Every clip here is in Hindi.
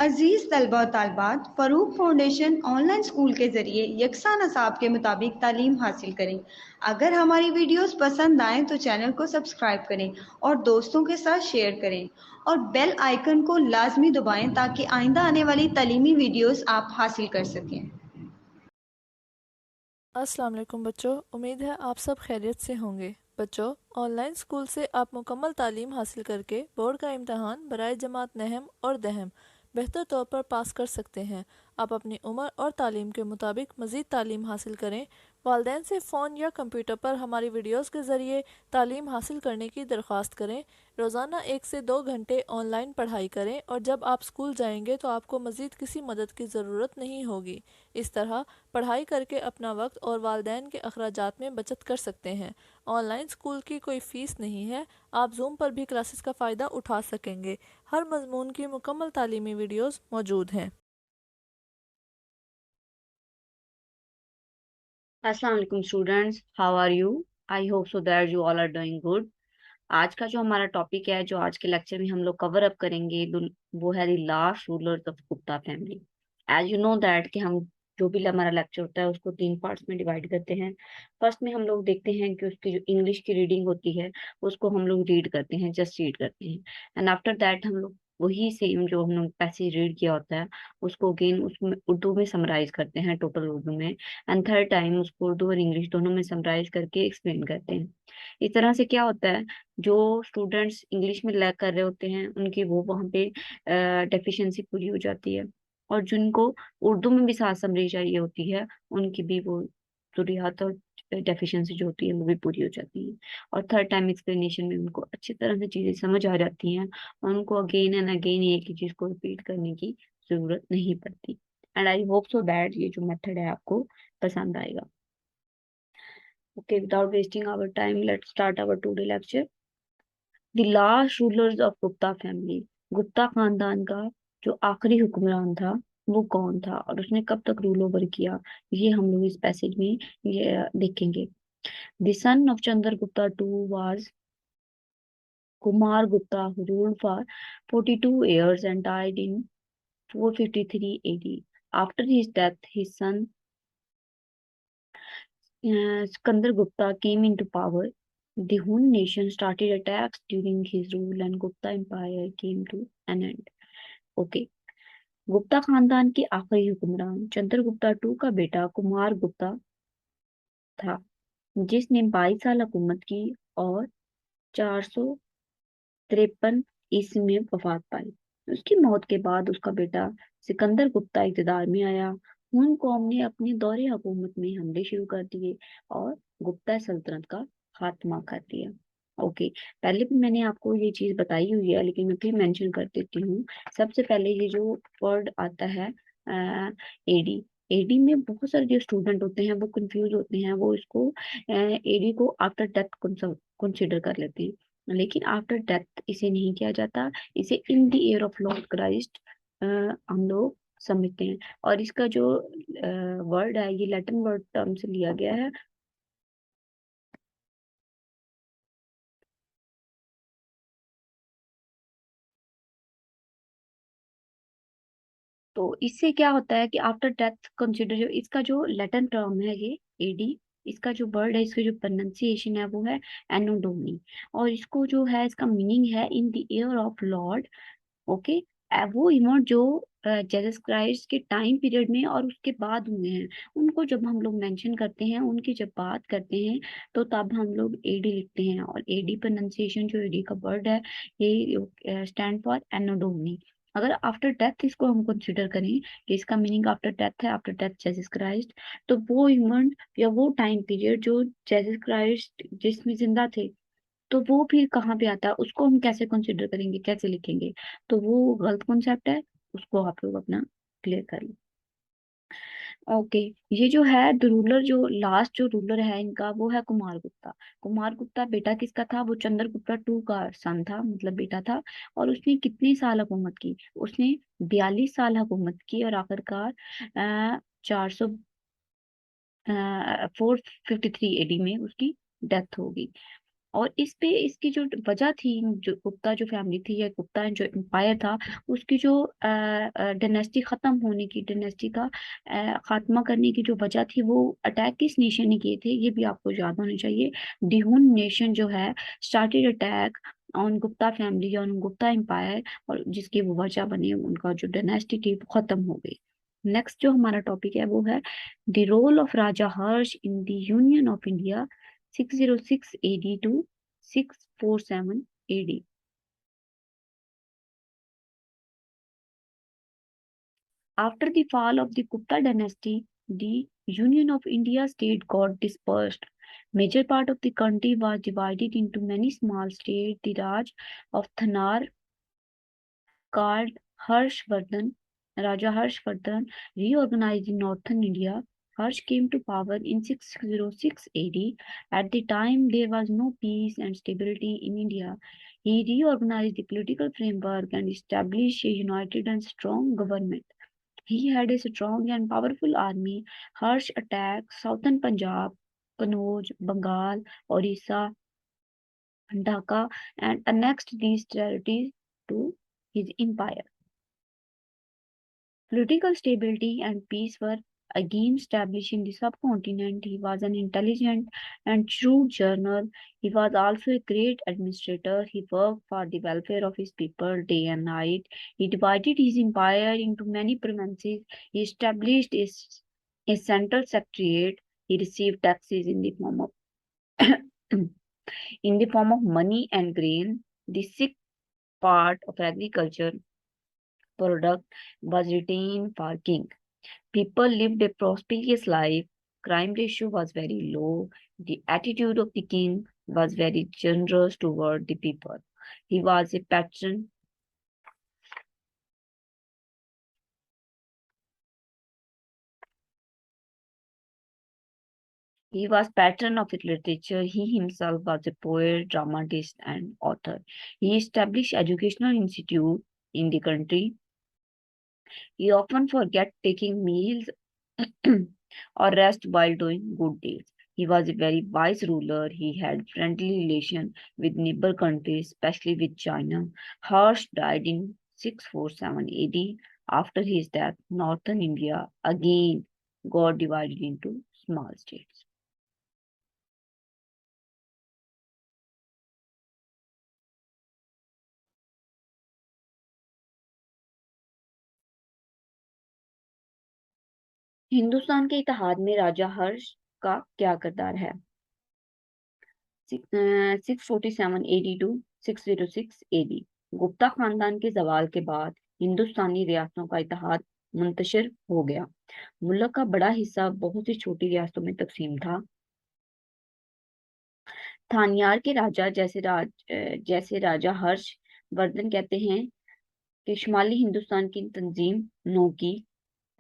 अजीज़ तलबा और तालबात, फ़रूक फाउंडेशन ऑनलाइन स्कूल के ज़रिए यकसा नसाब के मुताबिक तालीम हासिल करें। अगर हमारी वीडियोस पसंद आएँ तो चैनल को सब्सक्राइब करें और दोस्तों के साथ शेयर करें और बेल आइकन को लाजमी दबाएं ताकि आइंदा आने वाली तालीमी वीडियोस आप हासिल कर सकें। अस्सलाम वालेकुम बच्चों, उम्मीद है आप सब खैरियत से होंगे। बच्चों, ऑनलाइन स्कूल से आप मुकम्मल तालीम हासिल करके बोर्ड का इम्तहान बराए जमात नहम और दहम बेहतर तौर पर पास कर सकते हैं। आप अपनी उम्र और तालीम के मुताबिक मज़ीद तालीम हासिल करें। वालिदैन से फ़ोन या कंप्यूटर पर हमारी वीडियोस के ज़रिए तालीम हासिल करने की दरख्वास्त करें। रोज़ाना 1 से 2 घंटे ऑनलाइन पढ़ाई करें और जब आप स्कूल जाएंगे तो आपको मज़ीद किसी मदद की ज़रूरत नहीं होगी। इस तरह पढ़ाई करके अपना वक्त और वालिदैन के अखराजात में बचत कर सकते हैं। ऑनलाइन स्कूल की कोई फ़ीस नहीं है। आप जूम पर भी क्लासेस का फ़ायदा उठा सकेंगे। हर मजमून की मुकम्मल तालीमी वीडियोस मौजूद हैं। अस्सलाम वालेकुम students, how are you? I hope so that you all are doing good. आज का जो हमारा टॉपिक है, जो आज के लेक्चर में हम लोग कवर अप करेंगे, वो है the last rulers of Gupta family. As you know that कि हम जो भी हमारा लेक्चर होता है उसको 3 पार्ट्स में डिवाइड करते हैं। फर्स्ट में हम लोग देखते हैं कि उसकी जो इंग्लिश की रीडिंग होती है उसको हम लोग रीड करते हैं, जस्ट रीड करते हैं। एंड आफ्टर दैट हम लोग वही सेम जो हम लोग पैसेज रीड किया होता है उसको अगेन उसमें उर्दू में समराइज करते हैं, टोटल उर्दू में। एंड थर्ड टाइम उसको उर्दू और इंग्लिश दोनों में समराइज करके एक्सप्लेन करते हैं। इस तरह से क्या होता है, जो स्टूडेंट्स इंग्लिश में लैक कर रहे होते हैं उनकी वो वहाँ पे डेफिशिएंसी पूरी हो जाती है, और जिनको उर्दू में भी साथ समरी चाहिए होती है उनकी भी वो ज़रूरियात और डेफिशिएंसी जो होती है वो भी पूरी हो जाती है। और थर्ड टाइम एक्सप्लेनेशन में उनको अच्छी तरह से चीज़ें समझ आ जाती हैं और उनको अगेन एंड अगेन एक ही चीज़ को रिपीट करने की जरूरत नहीं पड़ती। And I hope so that ये जो मेथड है आपको पसंद आएगा। Okay, without wasting our time, let's start our today lecture. The last rulers of Gupta family. Gupta खानदान का जो आखिरी हुक्मरान था वो कौन था और उसने कब तक रूल ओवर किया, ये हम लोग इस पैसेज में ये देखेंगे। The son of Chandragupta II was Kumar Gupta, who ruled for 42 years and died in 453 AD. After his death, his son Skandar Gupta came into power. The Hun nation started attacks during his rule and Gupta Empire came to an end. Okay. Gupta खानदान के आखिरी हुक्मरान चंद्रगुप्ता टू का बेटा कुमार गुप्ता था, जिसने 22 साल हुकूमत की और 453 ईस्वी में वफात पाई। उसकी मौत के बाद उसका बेटा सिकंदर गुप्ता इक़्तिदार में आया। हुन कौम ने अपने दौरे हुकूमत में हमले शुरू कर दिए और गुप्ता सल्तनत का खात्मा कर दिया। ओके, पहले भी मैंने आपको ये चीज बताई हुई है लेकिन मैं फिर मेंशन कर देती हूँ। सबसे पहले ये जो वर्ड आता है एडी, एडी में बहुत सारे जो स्टूडेंट होते हैं वो कंफ्यूज होते हैं, वो इसको एडी को आफ्टर डेथ कंसिडर कर लेते हैं, लेकिन आफ्टर डेथ इसे नहीं किया जाता, इसे in the year of Lord Christ हम लोग समझते हैं। और इसका जो वर्ड है ये लैटिन वर्ड टर्म से लिया गया है। तो इससे क्या होता है कि आफ्टर डेथ कंसिडर, जो इसका जो लैटिन टर्म है ये एडी, इसका जो वर्ड है, इसका जो प्रोनाउंसिएशन है वो है एनोडोनी। और इसको जो है इसका मीनिंग है in the year of Lord. Okay, वो इवेंट जो जीसस क्राइस्ट के टाइम पीरियड में और उसके बाद हुए हैं उनको जब हम लोग मेंशन करते हैं, उनकी जब बात करते हैं तो तब हम लोग एडी लिखते हैं। और एडी प्रोनाउंसिएशन जो एडी का वर्ड है ये स्टैंड फॉर एनोडोमी। अगर आफ्टर डेथ इसको हम कंसिडर करें कि इसका मीनिंग आफ्टर डेथ है, आफ्टर डेथ जीसस क्राइस्ट, तो वो इवेंट या वो टाइम पीरियड जो जीसस क्राइस्ट जिसमें जिंदा थे तो वो फिर कहाँ पे आता है, उसको हम कैसे कंसिडर करेंगे, कैसे लिखेंगे? तो वो गलत कॉन्सेप्ट है, उसको आप लोग अपना क्लियर कर लो। ओके, ये जो है द रूलर, जो लास्ट जो रूलर है इनका वो है कुमार गुप्ता। कुमार गुप्ता बेटा किसका था? वो चंद्रगुप्ता टू का सन था, मतलब बेटा था। और उसने कितने साल हुकूमत की? उसने 42 साल हुकूमत की और आखिरकार 453 AD में उसकी डेथ होगी। और इस पे इसकी जो वजह थी, जो गुप्ता जो फैमिली थी या गुप्ता जो एम्पायर था, उसकी जो डायनेस्टी खत्म होने की, डायनेस्टी का खात्मा करने की जो वजह थी, वो अटैक किस नेशन ने किए थे ये भी आपको याद होना चाहिए। दिहुन नेशन जो है started attack on Gupta family, on Gupta empire, और जिसकी वो वजह बनी, उनका जो डायनेस्टी थी वो खत्म हो गई। नेक्स्ट जो हमारा टॉपिक है वो है the role of Raja Harsh in the union of India 606 AD to 647 AD. After the fall of the Gupta dynasty, the Union of India state got dispersed. Major part of the country was divided into many small states. The Raj of Thanar, called Harshvardhan, Raja Harshvardhan, reorganized in northern India. Harsh came to power in 606 AD. At the time, there was no peace and stability in India. He reorganized the political framework and established a united and strong government. He had a strong and powerful army. Harsh attacked southern Punjab, Kannauj, Bengal, Orissa, Dhaka, and annexed these territories to his empire. Political stability and peace were again established in the subcontinent. He was an intelligent and shrewd general. He was also a great administrator. He worked for the welfare of his people day and night. He divided his empire into many provinces. He established a central secretariat. He received taxes in the form of in the form of money and grain. The sixth part of agriculture product was retained for king. People lived a prosperous life. Crime ratio was very low. The attitude of the king was very generous toward the people. He was a patron. He was patron of literature. He himself was a poet, dramatist, and author. He established educational institute in the country. He often forget taking meals or rest while doing good deeds. He was a very wise ruler. He had friendly relations with neighbor countries, especially with China. Harsh died in 647 AD. After his death, northern India again got divided into small states. Hindustan के इतिहाद में राजा हर्ष का क्या किरदार है? 647 AD टू 606 AD। गुप्ता खानदान के जवाल के बाद हिंदुस्तानी रियासतों का इतिहाद मुंतशिर हो गया। मुल्क का बड़ा हिस्सा बहुत सी छोटी रियासतों में तकसीम था। थानियार के राजा जैसे राजा हर्ष वर्धन कहते हैं कि शुमाली हिंदुस्तान की तंजीम नो की।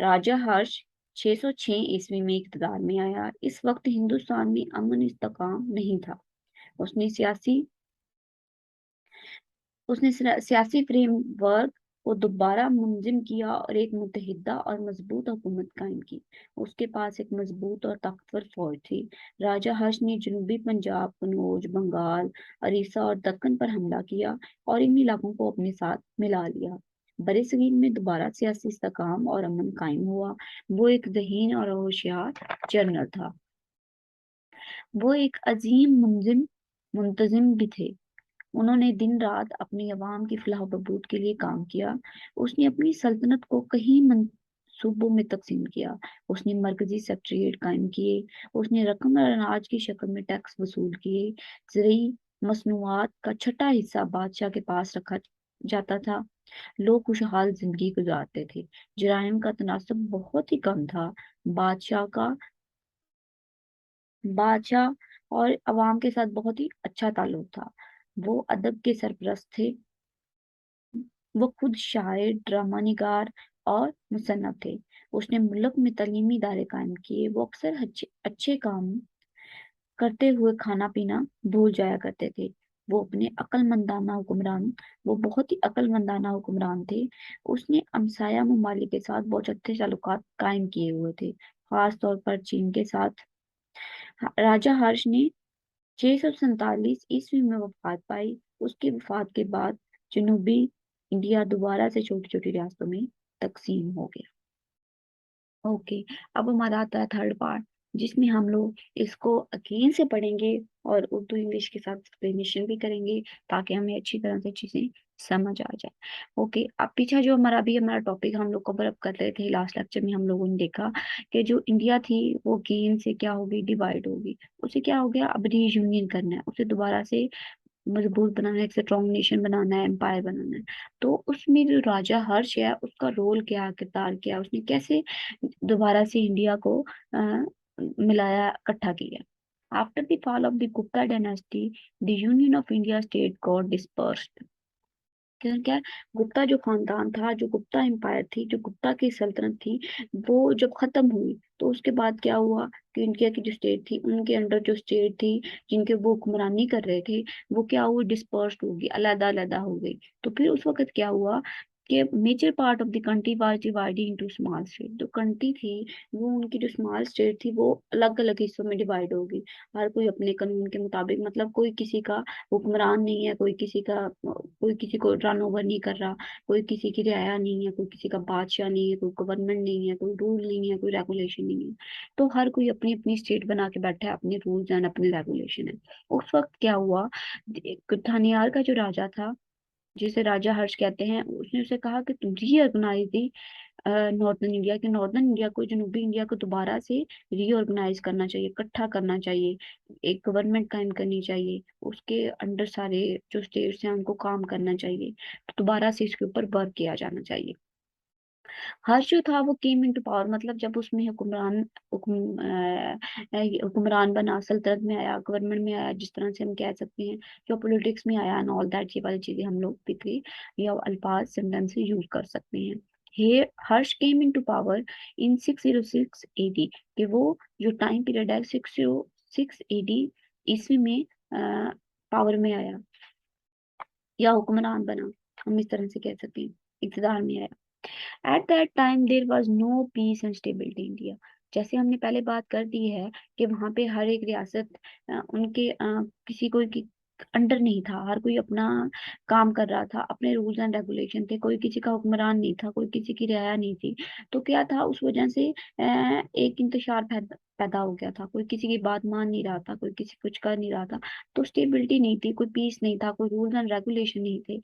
राजा हर्ष 606 ईस्वी में इक़्तिदार में आया। इस वक्त हिंदुस्तान में अमन इस्तेकाम नहीं था। उसने सियासी फ्रेमवर्क को दोबारा मुंजिम किया और एक मुतहिदा और मजबूत हुकूमत कायम की। उसके पास एक मजबूत और ताकतवर फौज थी। राजा हर्ष ने जनूबी पंजाब, कन्नौज, बंगाल, उड़ीसा और दक्कन पर हमला किया और इन इलाकों को अपने साथ मिला लिया। बरसगीर में दोबारा सियासी इस्तेकाम और अमन कायम हुआ। वो एक ज़हीन और होशियार जनरल था। वो एक अजीम मुंतजिम भी थे। उन्होंने दिन रात अपनी अवाम की फलाह बहबूद के लिए काम किया। उसने अपनी सल्तनत को कई सूबों में तकसीम किया। उसने मरकजी सेक्रेटेरिएट कायम किए। उसने रकम और अनाज की शक्ल में टैक्स वसूल किए। ज़रूरी मसनूआत का छठा हिस्सा बादशाह के पास रखा जाता था। लोग खुशहाल जिंदगी गुजारते थे। जराइम का तनासब बहुत ही कम था। बादशाह का बादशाह और अवाम के साथ बहुत ही अच्छा ताल्लुक था। वो अदब के सरपरस्त थे। वो खुद शायर, ड्रामा निगार और मुसन्निफ थे। उसने मुल्क में तालीमी इदारे कायम किए। वो अक्सर अच्छे काम करते हुए खाना पीना भूल जाया करते थे। वो अपने अक्लमंदाना हुक्मरान वो बहुत ही अक्लमंदाना हुक्मरान थे। उसने हमसाया ममालिक के साथ बहुत अच्छे ताल्लुकात कायम किए हुए थे, खास तौर पर चीन के साथ। राजा हर्ष ने 647 ईस्वी में वफात पाई। उसकी वफात के बाद जनूबी इंडिया दोबारा से छोटी छोटी रियासतों में तकसीम हो गया। ओके, अब हमारा आता है थर्ड पार्ट, जिसमें हम लोग इसको अगेन से पढ़ेंगे और उर्दू इंग्लिश के साथ एक्सप्लेनेशन भी करेंगे, ताकि हमें अच्छी तरह से चीजें समझ आ जाए। ओके, अब पीछे जो हमारा टॉपिक हम लोग कवर अप कर रहे थे लास्ट लेक्चर में, हम लोगों ने देखा कि जो इंडिया थी वो अगेन से क्या होगी, डिवाइड होगी। उसे क्या हो गया, अब रीयूनियन करना है, उसे दोबारा से मजबूत बनाना है, एक स्ट्रॉन्ग नेशन बनाना है, एम्पायर बनाना है। तो उसमें जो राजा हर्ष है उसका रोल क्या, किरदार क्या, उसने कैसे दोबारा से इंडिया को मिलाया, इकट्ठा किया। After the fall of the Gupta dynasty, the union of India state got dispersed. क्या क्या, गुप्ता जो खानदान था, जो गुप्ता एम्पायर थी, जो गुप्ता की सल्तनत थी, वो जब खत्म हुई तो उसके बाद क्या हुआ कि इंडिया की जो स्टेट थी, उनके अंडर जो स्टेट थी जिनके वो हुक्मरानी कर रहे थे, वो क्या हुई, डिस्पर्स्ड होगी, अलग अलग हो गई। तो फिर उस वक्त क्या हुआ कि major part of the country was divided into small state. जो कंट्री थी, वो उनकी जो स्मॉल स्टेट थी वो अलग अलग हिस्सों में डिवाइड होगी, हर कोई अपने कानून के मुताबिक, मतलब कोई किसी का हुक्मरान नहीं है, कोई किसी को रन ओवर नहीं कर रहा, कोई किसी की रियाया नहीं है, कोई किसी का बादशाह नहीं है, कोई गवर्नमेंट नहीं है, कोई रूल नहीं है, कोई रेगुलेशन नहीं है। तो हर कोई अपनी अपनी स्टेट बना के बैठा है, अपने रूल्स एंड अपने रेगुलेशन है। उस वक्त क्या हुआ, एक थानियार का जो राजा था, जिसे राजा हर्ष कहते हैं, उसने उसे कहा कि तुम रीऑर्गेनाइज दी नॉर्दर्न इंडिया, के नॉर्दर्न इंडिया को, जनूबी इंडिया को दोबारा से रीऑर्गेनाइज करना चाहिए, इकट्ठा करना चाहिए, एक गवर्नमेंट कायम करनी चाहिए, उसके अंडर सारे जो स्टेट्स हैं उनको काम करना चाहिए, तो दोबारा से इसके ऊपर वर्क किया जाना चाहिए। हर्ष जो था वो केम इनटू पावर, मतलब जब उसमें हुक्मरान बना, सल्तनत में आया, गवर्नमेंट में आया, जिस तरह से हम कह सकते हैं, जो पॉलिटिक्स में आया एंड ऑल दैट, ये वाली चीजें हम लोग पिछले या अल्फाज सेंटेंस से यूज कर सकते हैं। He Harsha came into power in 606 AD, कि वो जो टाइम पीरियड है 606 एडी ईस्वी में पावर में आया या हुक्मरान बना, हम इस तरह से कह सकते हैं, इक़्तिदार में आया। At that time there was no peace and stability India. जैसे हमने पहले बात कर दी है कि वहां पे हर एक रियासत उनके किसी कोई की अंडर नहीं था, हर कोई अपना काम कर रहा था, अपने रूल्स एंड रेगुलेशन थे, कोई किसी का हुक्मरान नहीं था, कोई किसी की रियाया नहीं थी। तो क्या था, उस वजह से एक इंतशार पैदा हो गया था, कोई किसी की बात मान नहीं रहा था, कोई किसी कुछ कर नहीं रहा था। तो स्टेबिलिटी नहीं थी, कोई पीस नहीं था, कोई रूल्स एंड रेगुलेशन नहीं थे।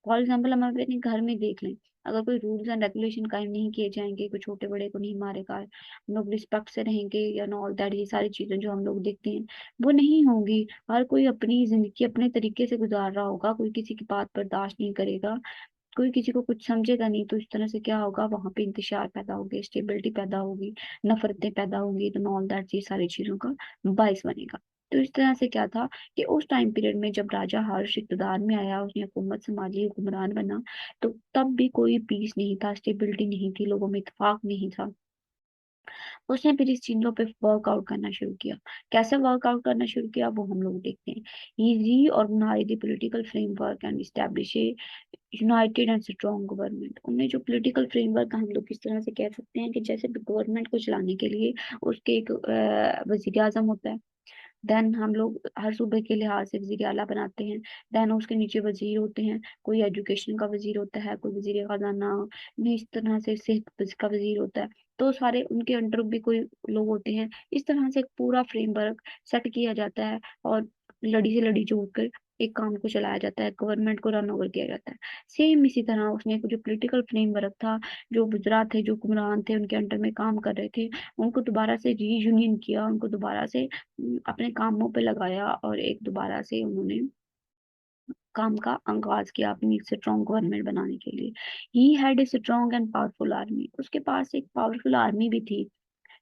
फॉर एग्जाम्पल हम अपने घर में देख लें, अगर कोई रूल्स एंड रेगुलेशन कायम नहीं किए जाएंगे, कोई छोटे बड़े को नहीं मारेगा, हम लोग रिस्पेक्ट से रहेंगे या ऑल दैट, ये सारी चीजें जो हम लोग देखते हैं वो नहीं होंगी। हर कोई अपनी जिंदगी अपने तरीके से गुजार रहा होगा, कोई किसी की बात बर्दाश्त नहीं करेगा, कोई किसी को कुछ समझेगा नहीं। तो इस तरह से क्या होगा, वहां पे इंतशार पैदा होगी, स्टेबिलिटी पैदा होगी, नफरतें पैदा होंगी, तो ऑल दैट, ये सारी चीजों का बायस बनेगा। तो इस तरह से क्या था कि उस टाइम पीरियड में जब राजा हर्ष इक़्तिदार में आया, उसने हुकूमत संभाली, हुक्मरान बना, तो तब भी कोई पीस नहीं था, स्टेबिलिटी नहीं थी, लोगों में इत्तेफाक नहीं था। उसने फिर इस चीजों पे वर्कआउट करना शुरू किया। कैसे वर्कआउट करना शुरू किया वो हम लोग देखते हैं। He reorganize the political framework and establish united and strong government. उनने जो पॉलिटिकल फ्रेमवर्क, हम लोग किस तरह से कह सकते हैं कि जैसे गवर्नमेंट को चलाने के लिए उसके एक वजीर आजम होता है, देन हम लोग हर सूबे के लिहाज से वजीर आला बनाते हैं, देन उसके नीचे वजीर होते हैं, कोई एजुकेशन का वजीर होता है, कोई वजीर खजाना, इस तरह से सेहत का वजीर होता है। तो सारे उनके अंडर भी कोई लोग होते हैं। इस तरह से एक पूरा फ्रेमवर्क सेट किया जाता है और लड़ी से लड़ी जोड़कर एक काम को चलाया जाता है, गवर्नमेंट को रन ओवर किया जाता है। सेम इसी तरह उसने जो पॉलिटिकल फ्रेमवर्क था, जो वज़रा थे, जो हुक्मरान थे, उनके अंडर में काम कर रहे थे, उनको दोबारा से रीयूनियन किया, उनको दोबारा से अपने कामों पे लगाया और एक दोबारा से उन्होंने काम का आगाज किया अपनी एक स्ट्रॉन्ग गवर्नमेंट बनाने के लिए। He had a strong and powerful army. उसके पास एक पावरफुल आर्मी भी थी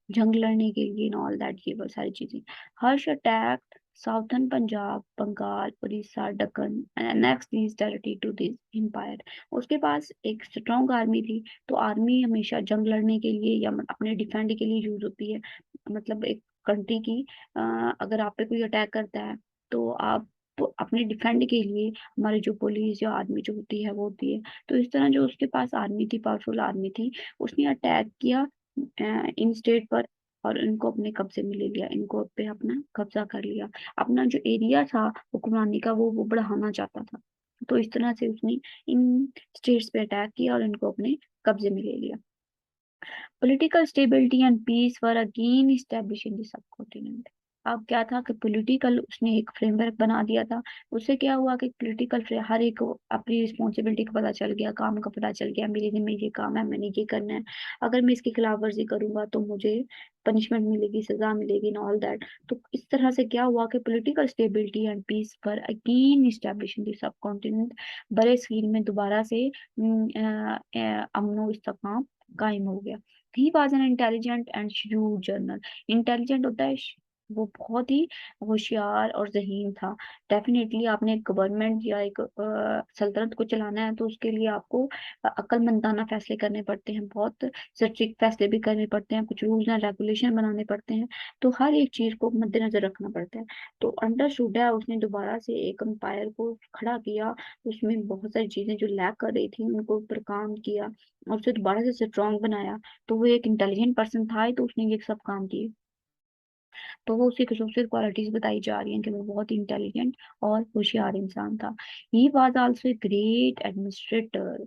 जंग लड़ने के लिए, ऑल दैट, ये वो सारी चीजें। Harsha attack southern Punjab, Bengal, Orissa, Deccan and next this territory to this empire. उसके पास एक स्ट्रॉन्ग आर्मी थी। तो आर्मी हमेशा जंग लड़ने के लिए या अपने डिफेंड के लिए यूज होती है, मतलब एक कंट्री की अगर आप पे कोई अटैक करता है तो आप अपने डिफेंड के लिए हमारी जो पुलिस या आर्मी जो होती है वो होती है। तो इस तरह जो उसके पास आर्मी थी, पावरफुल आर्मी थी, उसने अटैक किया इन स्टेट पर और इनको अपने कब्जे में ले लिया, इनको पे अपना कब्जा कर लिया। अपना जो एरिया था हुक्मरानी का वो बढ़ाना चाहता था। तो इस तरह से उसने इन स्टेट्स पे अटैक किया और इनको अपने कब्जे में ले लिया। Political stability and peace were again established in the subcontinent. अब क्या था कि पॉलिटिकल उसने एक फ्रेमवर्क बना दिया था। उससे क्या हुआ कि पॉलिटिकल हर एक को अपनी रिस्पॉन्सिबिलिटी का पता चल गया, काम का पता चल गया, मेरे में ये काम है, मैंने ये करना है, अगर मैं इसकी खिलाफ वर्जी करूंगा तो मुझे पनिशमेंट मिलेगी, सजा मिलेगी एंड ऑल दैट। तो इस तरह से क्या हुआ कि पॉलिटिकल स्टेबिलिटी एंड पीस पर again establish in the sub continent, बड़े स्केल में दोबारा से अमनो इस्तेकाम कायम हो गया। He was an intelligent and shrewd journal. Intelligent होता है वो बहुत ही होशियार और जहीन था। डेफिनेटली आपने एक गवर्नमेंट या एक सल्तनत को चलाना है तो उसके लिए आपको अक्लमंदाना फैसले करने पड़ते हैं, बहुत स्ट्रिक्ट फैसले भी करने पड़ते हैं, कुछ रूल्स एंड रेगुलेशन बनाने पड़ते हैं। तो हर एक चीज को मद्देनजर रखना पड़ता है। तो अंडरस्टूड है उसने दोबारा से एक एम्पायर को खड़ा किया, उसमें बहुत सारी चीजें जो लैक कर रही थी उनको ऊपर काम किया और उसे दोबारा से स्ट्रॉन्ग बनाया। तो वो एक इंटेलिजेंट पर्सन था ही, तो उसने ये सब काम किए। तो वो उसकी खूबसूरत क्वालिटीज बताई जा रही हैं कि वो बहुत इंटेलिजेंट और होशियार इंसान था। He was also a great administrator.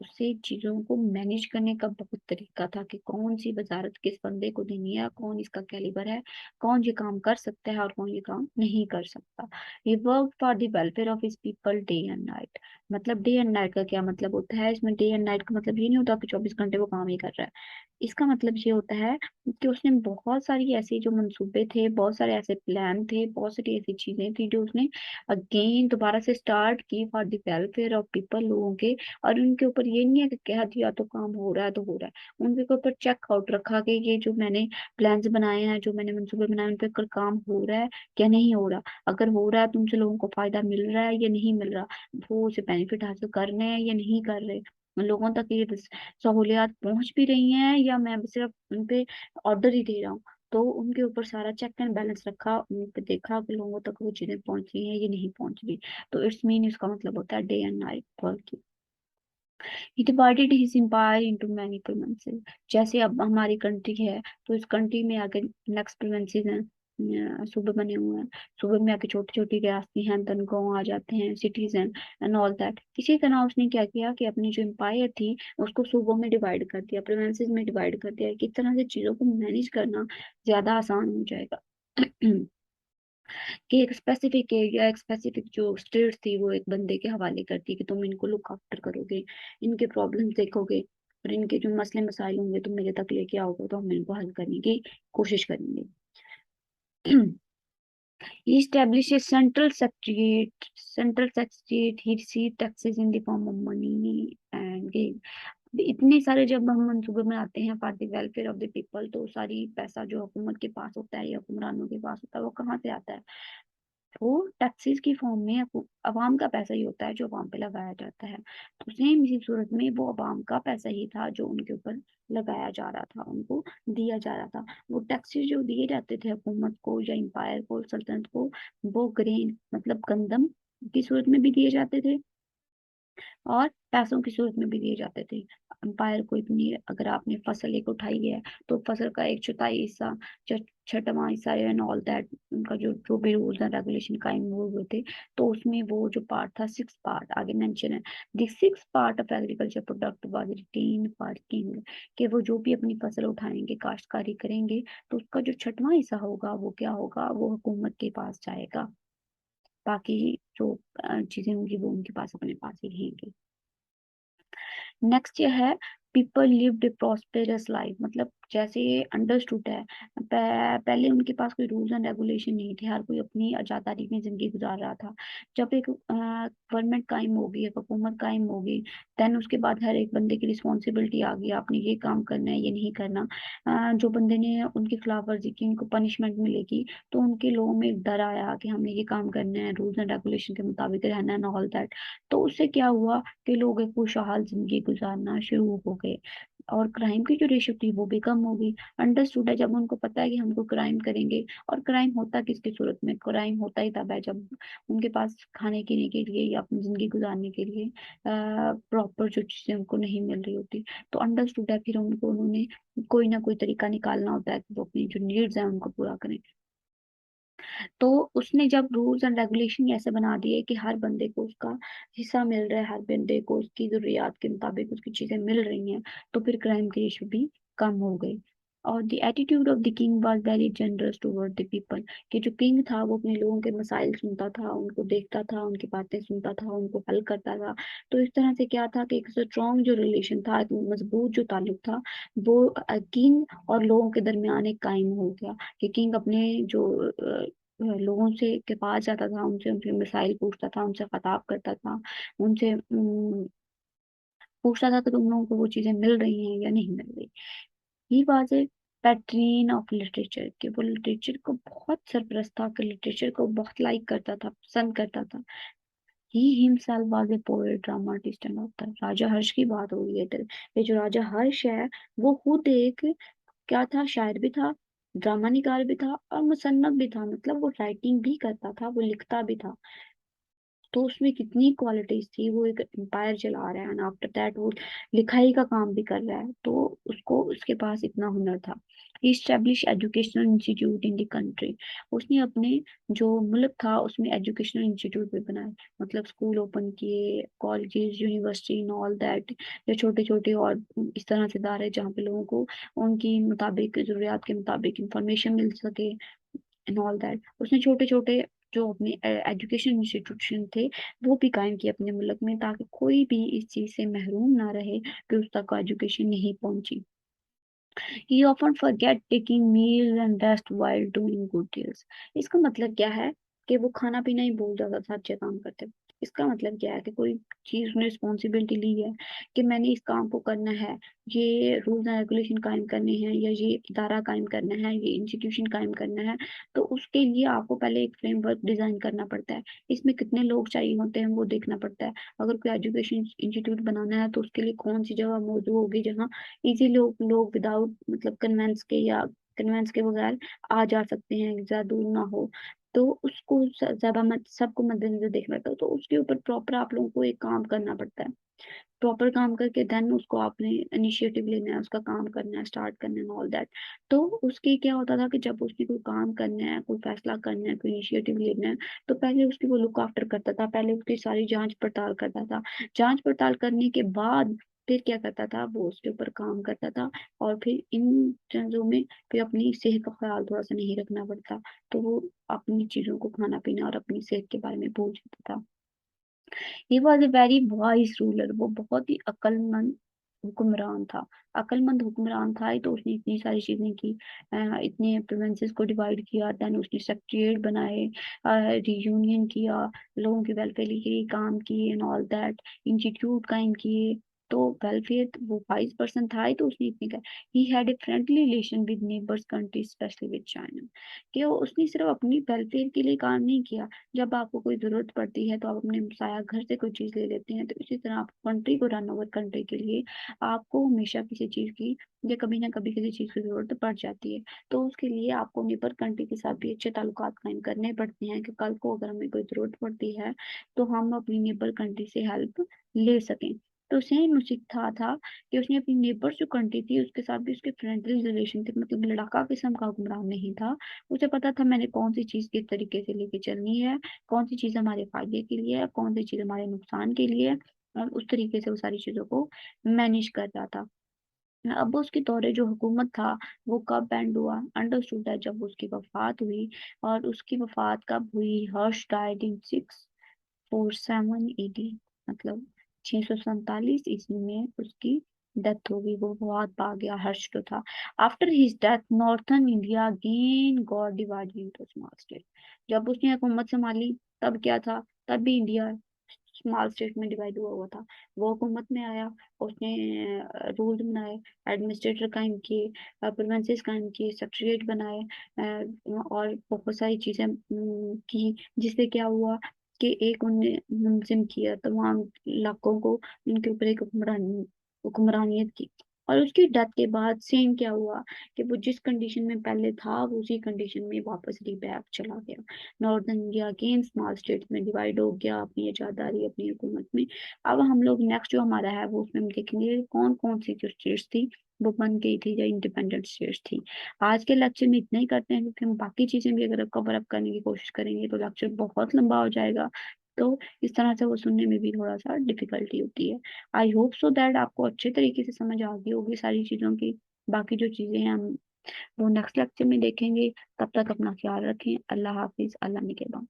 उससे चीजों को मैनेज करने का बहुत तरीका था कि कौन सी वजारत किस बंदे को देनी है, कौन इसका कैलिबर है, कौन ये काम कर सकता है और कौन ये काम नहीं कर सकता। He work for the welfare of his people day and night. मतलब डे एंड नाइट का क्या मतलब होता है इसमें? डे एंड नाइट का मतलब ये नहीं होता कि 24 घंटे वो काम ही कर रहा है। इसका मतलब ये होता है कि उसने बहुत सारी ऐसी जो मंसूबे थे, बहुत सारे ऐसे प्लान थे, बहुत सारी ऐसी चीजें थी जो उसने अगेन दोबारा से स्टार्ट की for the welfare of people, लोगों के। और उनके ऊपर ये नहीं है कि कह दिया तो काम हो रहा है तो हो रहा है, उनके ऊपर चेक आउट रखा कि ये जो मैंने प्लान्स बनाए हैं, जो मैंने मंसूबे बनाए हैं, उन पे काम हो रहा है क्या नहीं हो रहा। अगर हो रहा है तुमसे लोगों को फायदा मिल रहा है या नहीं मिल रहा, वो उसे बेनिफिट हासिल कर रहे हैं या नहीं कर रहे, लोगों तक ये सहूलियात पहुंच भी रही हैं या मैं सिर्फ उन पे ऑर्डर ही दे रहा हूँ। तो उनके ऊपर सारा चेक एंड बैलेंस रखा, उन पे देखा कि लोगों तक वो चीजें पहुंच रही हैं या नहीं पहुंच रही। तो इट्स मीन इसका मतलब होता है day and night work. He divided his empire into many provinces। जैसे अब हमारी कंट्री है तो इस कंट्री में आगे नेक्स्ट प्रोविंसेस हैं, सूबे बने हुए हैं। सूबे में आके छोटी छोटी रियासतें हैं, then गाँव आ जाते हैं, सिटीज हैं एंड ऑल दैट। इसी तरह उसने क्या किया कि अपनी जो एम्पायर थी उसको सूबों में डिवाइड कर दिया, प्रोविंसेस में डिवाइड कर दिया। किस तरह से चीजों को मैनेज करना ज्यादा आसान हो जाएगा। कि एक स्पेसिफिक एरिया, एक स्पेसिफिक जो स्टेट थी वो एक बंदे के हवाले करती कि तुम इनको लुक आफ्टर करोगे, इनके प्रॉब्लम देखोगे और इनके जो मसले मसाइल होंगे तुम मेरे तक लेके आओगे तो हम इनको हल करने की कोशिश करेंगे। He established a central secretariat. He received taxes in the form of money and gain। इतने सारे जब हम मंसूबे बनाते हैं for the welfare of the people, तो सारी पैसा जो हुकूमत के पास होता है या हुक्मरानों के पास होता है वो कहाँ से आता है? वो टैक्सेस की फॉर्म में अवाम का पैसा ही होता है जो अवाम पे लगाया जाता है। तो सेम इसी सूरत में वो अवाम का पैसा ही था जो उनके ऊपर लगाया जा रहा था, उनको दिया जा रहा था। वो टैक्सेस जो दिए जाते थे हुकूमत को या एम्पायर को, सल्तनत को, वो ग्रेन मतलब गंदम की सूरत में भी दिए जाते थे और पैसों की सूरत में भी दिए जाते थे। अंपायर को इतनी, अगर आपने फसल एक उठाई है तो फसल का एक चौथाई हिस्सा, छठवां हिस्सा एंड ऑल दैट, उनका जो जो भी रूल्स एंड रेगुलेशन कायम हुए हुए थे, तो उसमें वो जो पार्ट था, 6 पार्ट आगे मेंशन है, the 6 part of agriculture product was written for king. कि वो जो भी अपनी फसल उठाएंगे, काश्तकारी करेंगे, तो उसका जो छठवां हिस्सा होगा वो क्या होगा, वो हुकूमत के पास जाएगा। बाकी जो चीजें होंगी वो उनके पास अपने पास ही रहेंगी। नेक्स्ट ये है पीपल लिव्ड ए प्रॉस्पेरस लाइफ। मतलब जैसे ये अंडरस्टूड है, पहले उनके पास कोई रूल्स एंड रेगुलेशन नहीं थे, हर कोई अपनी आजादी में जिंदगी गुजार रहा था। जब एक गवर्नमेंट कायम होगी, एक हुकूमत कायम होगी, देन उसके बाद हर एक बंदे की रिस्पॉन्सिबिलिटी आ गई, आपने ये काम करना है, ये नहीं करना। जो बंदे ने उनकी खिलाफ वर्जी की उनको पनिशमेंट मिलेगी। तो उनके लोगों में एक डर आया कि हमने ये काम करना है, रूल्स एंड रेगुलेशन के मुताबिक रहना है, ऑल दैट। तो उससे क्या हुआ कि लोग एक खुशहाल जिंदगी गुजारना शुरू हो गए। और क्राइम की जो रेशियो थी वो भी कम हो गई। अंडरस्टूड है, जब उनको पता है कि हमको क्राइम करेंगे, और क्राइम होता किसकी सूरत में, क्राइम होता ही तब है जब उनके पास खाने पीने के लिए या अपनी जिंदगी गुजारने के लिए प्रॉपर जो चीजें उनको नहीं मिल रही होती। तो अंडरस्टूड है, फिर उन्होंने कोई ना कोई तरीका निकालना होता है कि वो अपनी जो नीड्स है उनको पूरा करें। तो उसने जब रूल्स एंड रेगुलेशन ऐसे बना दिए कि हर बंदे को उसका हिस्सा मिल रहा है, हर बंदे को उसकी जरूरियात के मुताबिक उसकी चीजें मिल रही हैं, तो फिर क्राइम की रेशियो भी कम हो गई। और the attitude of the king was very generous toward the people, कि जो किंग था वो अपने लोगों के मसाइल सुनता था, उनको देखता था, उनकी बातें सुनता था, उनको हल करता था। तो इस तरह से क्या था कि एक स्ट्रॉन्ग जो रिलेशन था, एक मजबूत जो ताल्लुक था, वो किंग और लोगों के दरमियान एक कायम हो गया। कि किंग अपने जो लोगों से के पास जाता था, उनसे उनके मिसाइल पूछता था, उनसे खताब करता था, उनसे पूछता था कि तुम लोगों को वो चीजें मिल रही हैं या नहीं मिल रही। He was a patron of literature, कि वो लिटरेचर को बहुत सरपरस्त था, कि लिटरेचर को बहुत लाइक करता था, पसंद करता था। He himself was a poet, dramatist and author. Raja Harsha की बात हो रही है इधर। ये जो राजा हर्ष है वो खुद एक क्या था, शायर भी था, ड्रामा निगार भी था, और मुसन्नफ भी था, मतलब वो राइटिंग भी करता था, वो लिखता भी था। तो उसमें कितनी क्वालिटीज थी, वो एक एम्पायर चला रहा है एंड आफ्टर दैट वो लिखाई का काम भी कर रहा है, तो उसको उसके पास इतना हुनर था। Establish educational institute in the country, उसने अपने जो मुल्क था उसमें एजुकेशनल इंस्टीट्यूट भी बनाए, मतलब स्कूल ओपन किए, colleges, university and all that, जो छोटे छोटे और इस तरह से इदारे जहाँ पे लोगों को उनकी मुताबिक जरूरियात के मुताबिक इंफॉर्मेशन मिल सके एंड ऑल दैट। उसने छोटे छोटे जो अपने एजुकेशन इंस्टीट्यूशन थे वो भी कायम किए अपने मुल्क में, ताकि कोई भी इस चीज से महरूम ना रहे कि उस तक एजुकेशन नहीं पहुंची। He often forget taking meals and rest while doing good deeds. इसका मतलब क्या है कि वो खाना पीना ही भूल जाता था अच्छे काम करते वक्त। इसका मतलब क्या है कि कोई चीज उसने रिस्पॉन्सिबिलिटी ली है कि मैंने इस काम को करना है, ये रूल्स एंड रेगुलेशन कायम करने हैं, या ये इदारा कायम करना है, ये इंस्टीट्यूशन कायम करना है, तो उसके लिए आपको पहले एक फ्रेमवर्क डिजाइन करना पड़ता है। इसमें कितने लोग चाहिए होते हैं वो देखना पड़ता है। अगर कोई एजुकेशन इंस्टीट्यूट बनाना है तो उसके लिए कौन सी जगह मौजूद होगी जहाँ इजी लोग लोग विदाउट मतलब कन्वेंस के या कन्वेंस के बगैर आ जा सकते हैं, ज्यादा दूर ना हो। तो उसको ज्यादा मत सबको मद्देनजर देखना पड़ता है, तो उसके ऊपर प्रॉपर आप लोगों को एक काम करना पड़ता है। प्रॉपर काम करके देन उसको आपने इनिशिएटिव लेना है, उसका काम करना है, स्टार्ट करना है, ऑल दैट। तो उसके क्या होता था कि जब उसकी कोई काम करना है, कोई फैसला करना है, कोई इनिशिएटिव लेना है, तो पहले उसकी वो लुक आफ्टर करता था, पहले उसकी सारी जांच पड़ताल करता था। जांच पड़ताल करने के बाद फिर क्या करता था, वो उसके ऊपर काम करता था। और फिर इन चीजों में फिर अपनी सेहत का ख्याल थोड़ा सा नहीं रखना पड़ता, तो वो अपनी चीजों को, खाना पीना और अपनी सेहत के बारे में भूल जाता था। ही was a very wise ruler, वो बहुत ही अक्लमंद हुक्मरान था। अक्लमंद हुक्मरान था ही तो उसने इतनी सारी चीजें की, इतने प्रोविंसेस को डिवाइड किया, देन उसने सेक्रेटरीट बनाए, रियूनियन किया, लोगों के वेलफेयर के लिए काम किए एंड ऑल दैट, इंस्टीट्यूट कायम किए। तो वेलफेयर वो वाइज पर्सन था ही तो उसने इतनी कर। He had a friendly relation with neighbours country, specially with China, कि उसने सिर्फ अपनी वेलफेयर के लिए काम नहीं किया। जब आपको कोई जरूरत पड़ती है तो आप अपने साया घर से कोई चीज ले लेते हैं, तो इसी तरह आप कंट्री को रन ओवर करने के लिए आपको हमेशा किसी चीज की या कभी ना कभी किसी चीज की जरूरत पड़ जाती है। तो उसके लिए आपको नेबर कंट्री के साथ भी अच्छे ताल्लुकात कायम करने पड़ते हैं, कि कल को अगर हमें कोई जरूरत पड़ती है तो हम अपनी नेबर कंट्री से हेल्प ले सकें। तो सेम उसी था कि उसने अपनी नेबर जो कंट्री थी उसके साथ भी उसके फ्रेंडली रिलेशन थे, मतलब लड़ाका किस्म का हुक्मरान नहीं था। उसे पता था मैंने कौन सी चीज किस तरीके से लेके चलनी है, कौन सी चीज हमारे फायदे के लिए है, कौन सी चीज हमारे नुकसान के लिए है, और उस तरीके से वो सारी चीजों को मैनेज कर रहा था। अब उसके दौरे जो हुकूमत था वो कब एंड हुआ, अंडरस्टूड है जब उसकी वफात हुई। और उसकी वफात कब हुई, हर्ष डाइड इन 647 एडी, मतलब 647 ईस्वी में उसकी डेथ हो गई, वो बहुत पा गया हर्ष जो था। After his death northern India again got divided into small state. जब उसने हुकूमत संभाली तब क्या था, तब भी इंडिया स्मॉल स्टेट में डिवाइड हुआ हुआ था। वो हुकूमत में आया, उसने रूल बनाए, एडमिनिस्ट्रेटर कायम किए, प्रोविंसेस कायम किए, सेक्रेटरीट बनाए, और बहुत सारी चीजें की, जिससे क्या हुआ कि एक उनने मुंजिम किया तमाम इलाकों को, उनके ऊपर एक हुक्मरानियत की। और उसकी डेथ के बाद सेम क्या हुआ कि वो जिस कंडीशन में पहले था वो उसी कंडीशन में वापस रिबैक चला गया। Northern India again small states में डिवाइड हो गया अपनी आजादारी अपनी हुकूमत में। अब हम लोग नेक्स्ट जो हमारा है वो उसमें हम देखेंगे कौन कौन सी जो स्टेट्स थी वो बन गई थी या इंडिपेंडेंट स्टेट्स थी। आज के लेक्चर में इतना ही करते हैं क्योंकि हम बाकी चीजें भी अगर कवर अप करने की कोशिश करेंगे तो लेक्चर बहुत लंबा हो जाएगा। तो इस तरह से वो सुनने में भी थोड़ा सा डिफिकल्टी होती है। आई होप सो दैट आपको अच्छे तरीके से समझ आ गई होगी सारी चीजों की। बाकी जो चीजें हैं हम वो नेक्स्ट लेक्चर में देखेंगे। तब तक अपना ख्याल रखें। अल्लाह हाफिज। अल्लाह निगहबान।